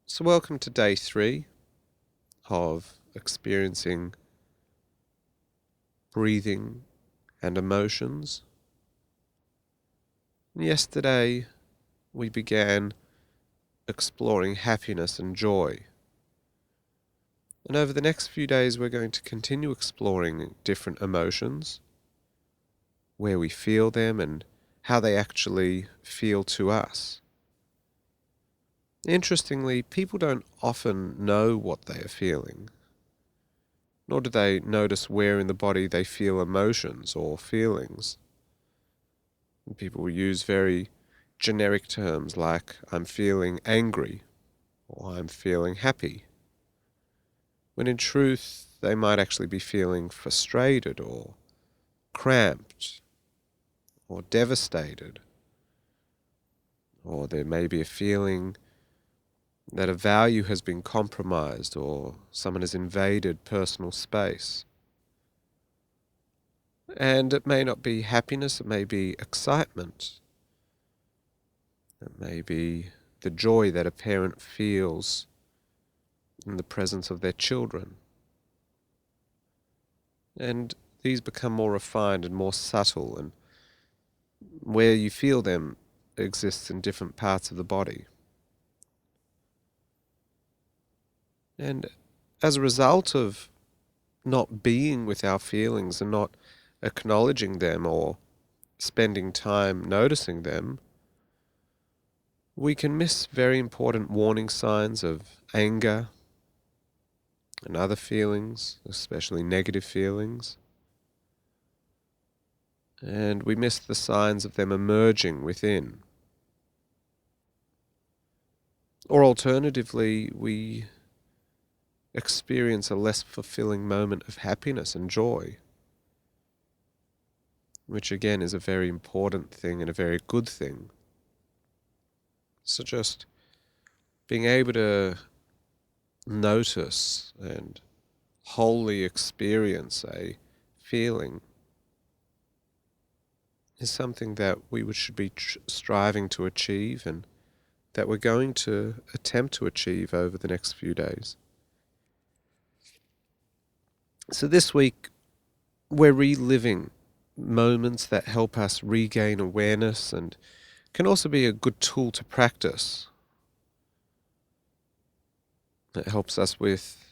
So welcome to day 3 of experiencing breathing and emotions. Yesterday we began exploring happiness and joy. And over the next few days we're going to continue exploring different emotions, where we feel them and how they actually feel to us. Interestingly, people don't often know what they are feeling, nor do they notice where in the body they feel emotions or feelings. People use very generic terms like I'm feeling angry or I'm feeling happy, when in truth they might actually be feeling frustrated or cramped or devastated, or there may be a feeling that a value has been compromised or someone has invaded personal space. And it may not be happiness, it may be excitement. It may be the joy that a parent feels in the presence of their children. And these become more refined and more subtle, and where you feel them exists in different parts of the body. And as a result of not being with our feelings and not acknowledging them or spending time noticing them, we can miss very important warning signs of anger and other feelings, especially negative feelings. And we miss the signs of them emerging within. Or alternatively, we experience a less fulfilling moment of happiness and joy, which again is a very important thing and a very good thing. So just being able to notice and wholly experience a feeling is something that we should be striving to achieve, and that we're going to attempt to achieve over the next few days. So this week, we're reliving moments that help us regain awareness and can also be a good tool to practice. It helps us with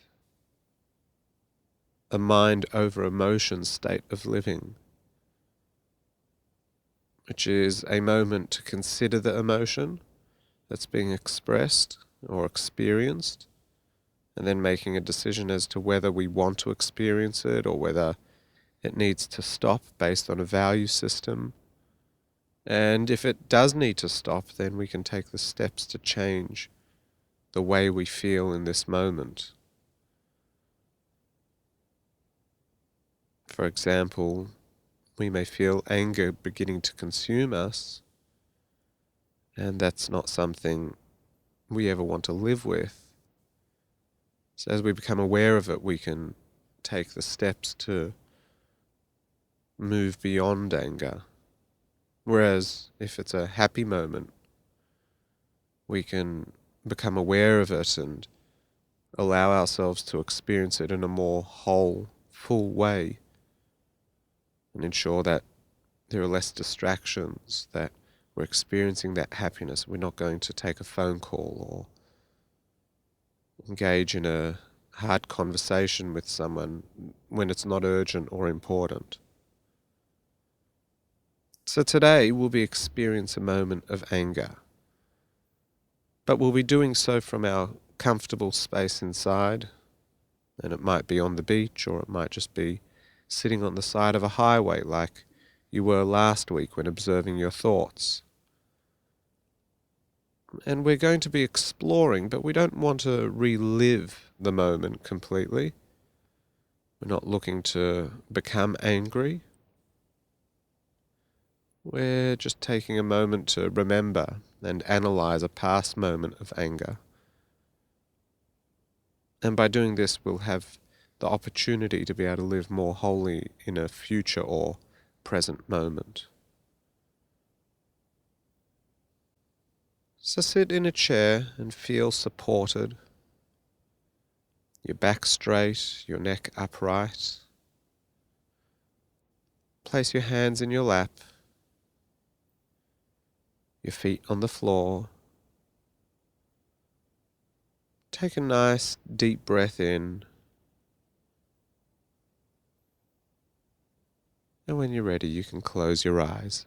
a mind over emotion state of living, which is a moment to consider the emotion that's being expressed or experienced, and then making a decision as to whether we want to experience it or whether it needs to stop based on a value system. And if it does need to stop, then we can take the steps to change the way we feel in this moment. For example, we may feel anger beginning to consume us, and that's not something we ever want to live with. So as we become aware of it, we can take the steps to move beyond anger. Whereas if it's a happy moment, we can become aware of it and allow ourselves to experience it in a more whole, full way, and ensure that there are less distractions, that we're experiencing that happiness. We're not going to take a phone call or engage in a hard conversation with someone when it's not urgent or important. So today we'll be experiencing a moment of anger, but we'll be doing so from our comfortable space inside, and it might be on the beach, or it might just be sitting on the side of a highway like you were last week when observing your thoughts. And we're going to be exploring, but we don't want to relive the moment completely. We're not looking to become angry. We're just taking a moment to remember and analyze a past moment of anger. And by doing this, we'll have the opportunity to be able to live more wholly in a future or present moment. So sit in a chair and feel supported. Your back straight, your neck upright. Place your hands in your lap, your feet on the floor. Take a nice deep breath in, and when you're ready you can close your eyes.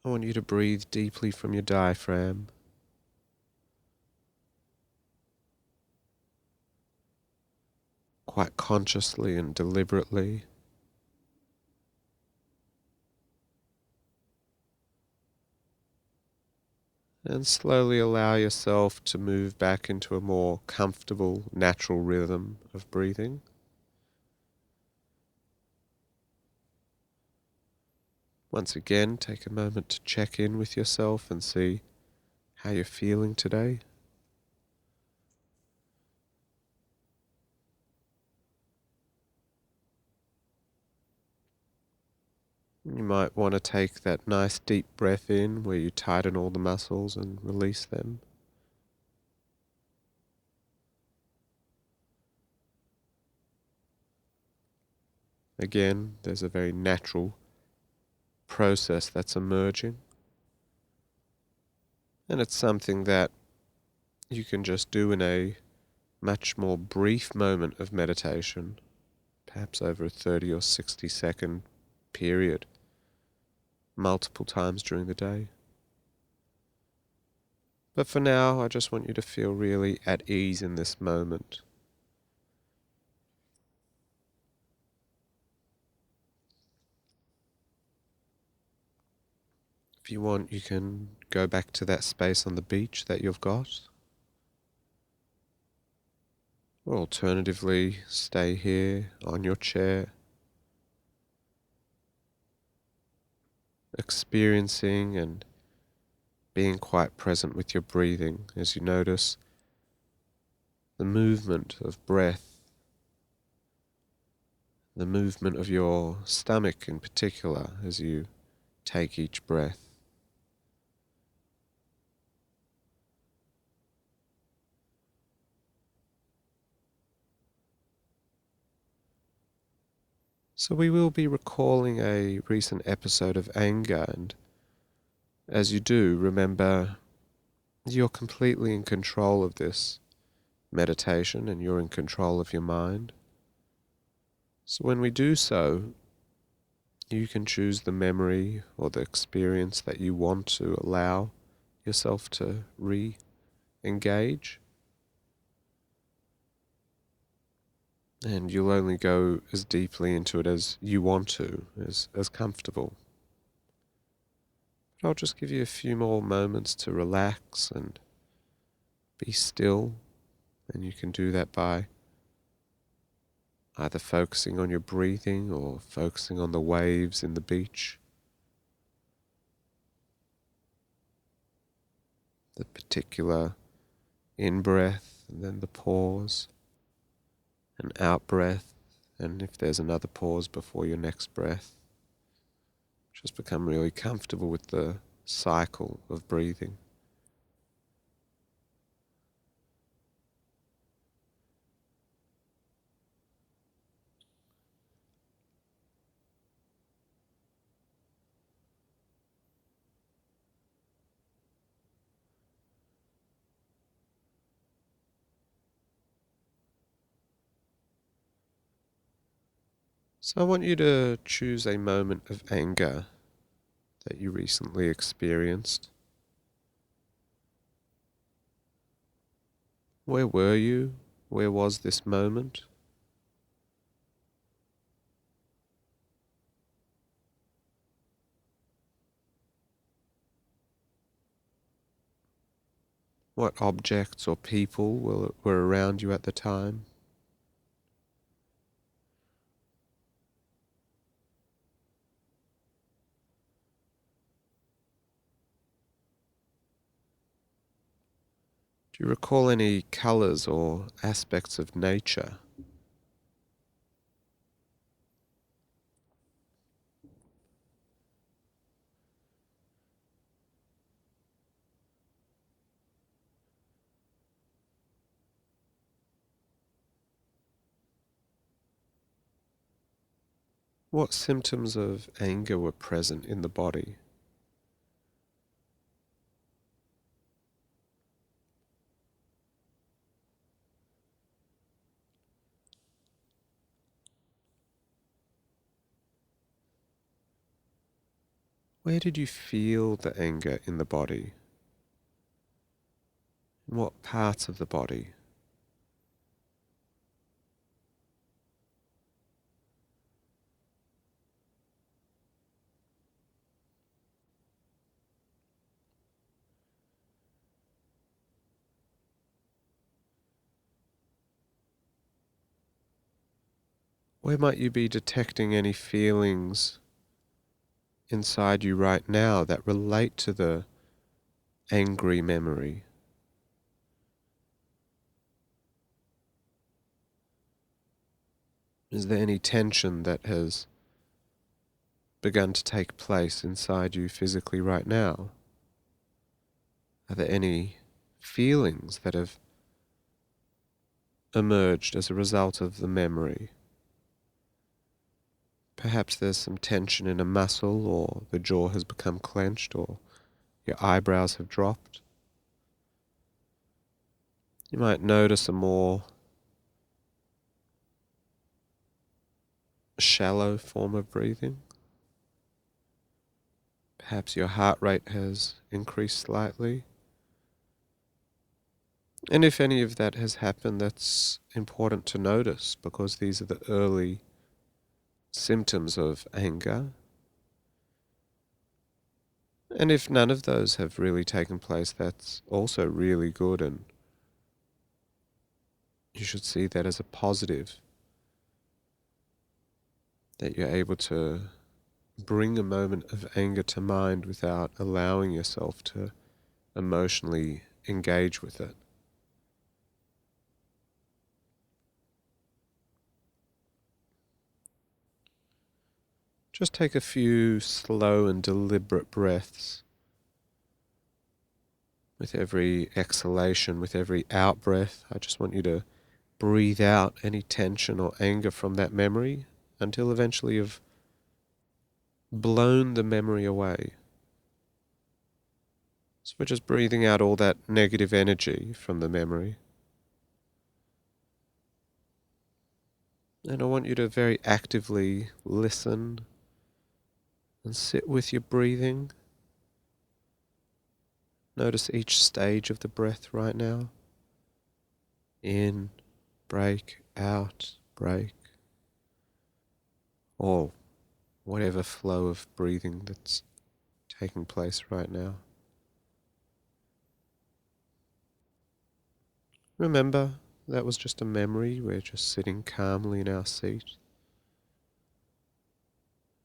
I want you to breathe deeply from your diaphragm. Quite consciously and deliberately. And slowly allow yourself to move back into a more comfortable, natural rhythm of breathing. Once again, take a moment to check in with yourself and see how you're feeling today. You might want to take that nice deep breath in where you tighten all the muscles and release them. Again, there's a very natural process that's emerging. And it's something that you can just do in a much more brief moment of meditation, perhaps over a 30 or 60-second period, multiple times during the day. But for now, I just want you to feel really at ease in this moment. If you want, you can go back to that space on the beach that you've got. Or alternatively, stay here on your chair, experiencing and being quite present with your breathing as you notice the movement of breath, the movement of your stomach in particular as you take each breath. So we will be recalling a recent episode of anger, and as you do, remember you're completely in control of this meditation and you're in control of your mind. So when we do so, you can choose the memory or the experience that you want to allow yourself to re-engage. And you'll only go as deeply into it as you want to, as comfortable. But I'll just give you a few more moments to relax and be still. And you can do that by either focusing on your breathing or focusing on the waves in the beach. The particular in-breath and then the pause, an out-breath, and if there's another pause before your next breath. Just become really comfortable with the cycle of breathing. So I want you to choose a moment of anger that you recently experienced. Where were you? Where was this moment? What objects or people were around you at the time? Do you recall any colors or aspects of nature? What symptoms of anger were present in the body? Where did you feel the anger in the body? In what parts of the body? Where might you be detecting any feelings inside you right now that relate to the angry memory? Is there any tension that has begun to take place inside you physically right now? Are there any feelings that have emerged as a result of the memory? Perhaps there's some tension in a muscle, or the jaw has become clenched, or your eyebrows have dropped. You might notice a more shallow form of breathing. Perhaps your heart rate has increased slightly. And if any of that has happened, that's important to notice, because these are the early symptoms of anger. And if none of those have really taken place, that's also really good, and you should see that as a positive, that you're able to bring a moment of anger to mind without allowing yourself to emotionally engage with it. Just take a few slow and deliberate breaths. With every exhalation, with every out breath, I just want you to breathe out any tension or anger from that memory until eventually you've blown the memory away. So we're just breathing out all that negative energy from the memory. And I want you to very actively listen and sit with your breathing. Notice each stage of the breath right now. In, break, out, break. Or whatever flow of breathing that's taking place right now. Remember, that was just a memory. We're just sitting calmly in our seat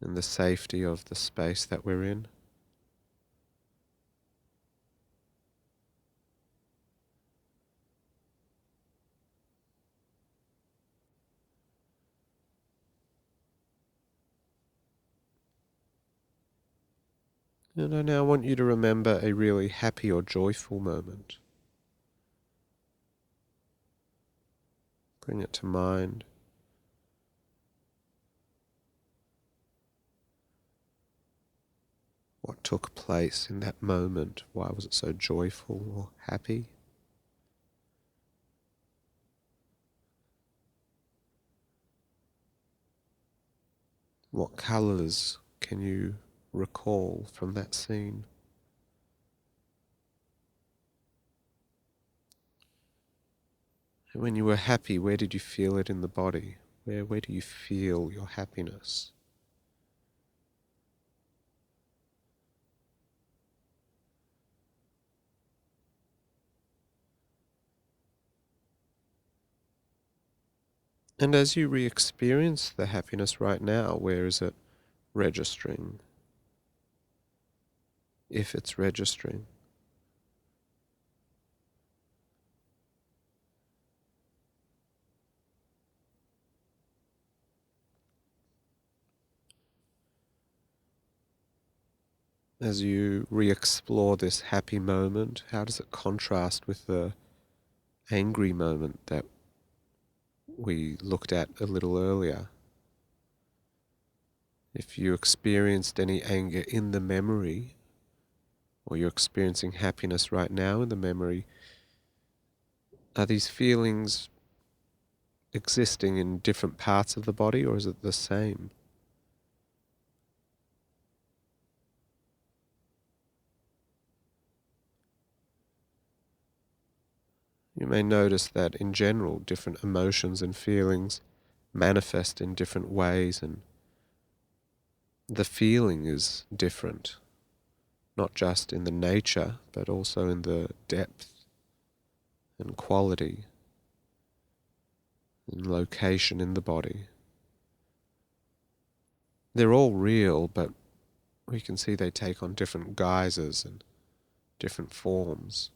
in the safety of the space that we're in. And I now want you to remember a really happy or joyful moment. Bring it to mind. What took place in that moment? Why was it so joyful or happy? What colors can you recall from that scene? And when you were happy, where did you feel it in the body? Where do you feel your happiness? And as you re-experience the happiness right now, where is it registering? If it's registering. As you re-explore this happy moment, how does it contrast with the angry moment that we looked at a little earlier? If you experienced any anger in the memory, or you're experiencing happiness right now in the memory, are these feelings existing in different parts of the body, or is it the same? You may notice that in general, different emotions and feelings manifest in different ways, and the feeling is different, not just in the nature, but also in the depth and quality and location in the body. They're all real, but we can see they take on different guises and different forms.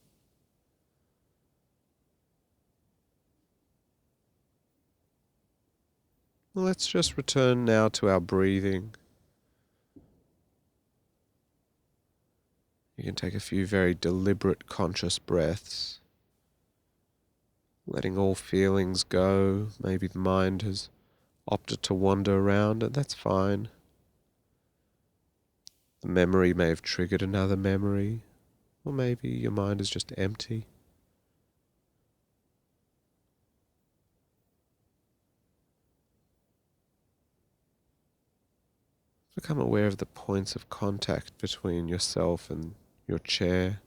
Let's just return now to our breathing. You can take a few very deliberate, conscious breaths, letting all feelings go. Maybe the mind has opted to wander around, and that's fine. The memory may have triggered another memory, or maybe your mind is just empty. Become aware of the points of contact between yourself and your chair,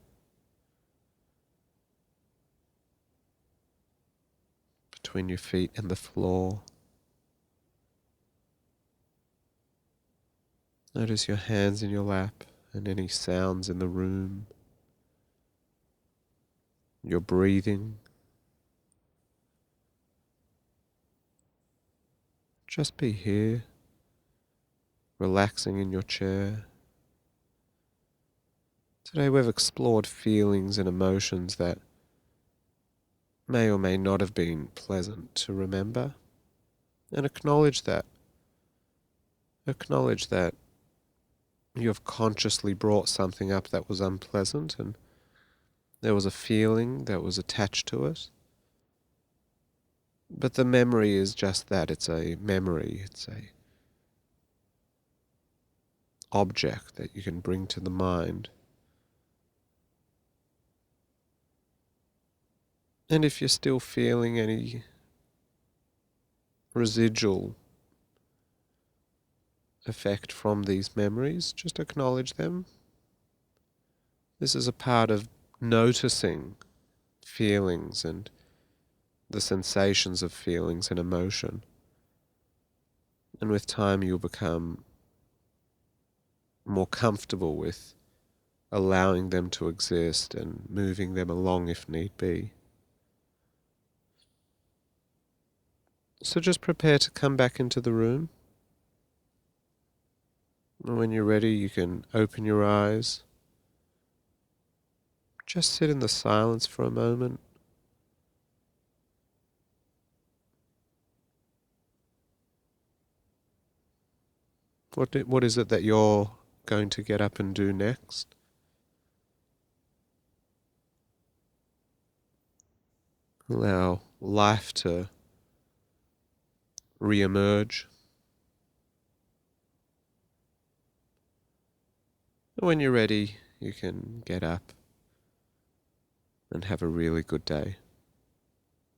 between your feet and the floor. Notice your hands in your lap and any sounds in the room. Your breathing. Just be here, relaxing in your chair. Today we've explored feelings and emotions that may or may not have been pleasant to remember, and acknowledge that. Acknowledge that you have consciously brought something up that was unpleasant, and there was a feeling that was attached to it. But the memory is just that. It's a memory. It's a object that you can bring to the mind. And if you're still feeling any residual effect from these memories, just acknowledge them. This is a part of noticing feelings and the sensations of feelings and emotion. And with time you'll become more comfortable with allowing them to exist and moving them along if need be. So just prepare to come back into the room. And when you're ready, you can open your eyes. Just sit in the silence for a moment. What is it that you're going to get up and do next? Allow life to re-emerge. And when you're ready, you can get up and have a really good day.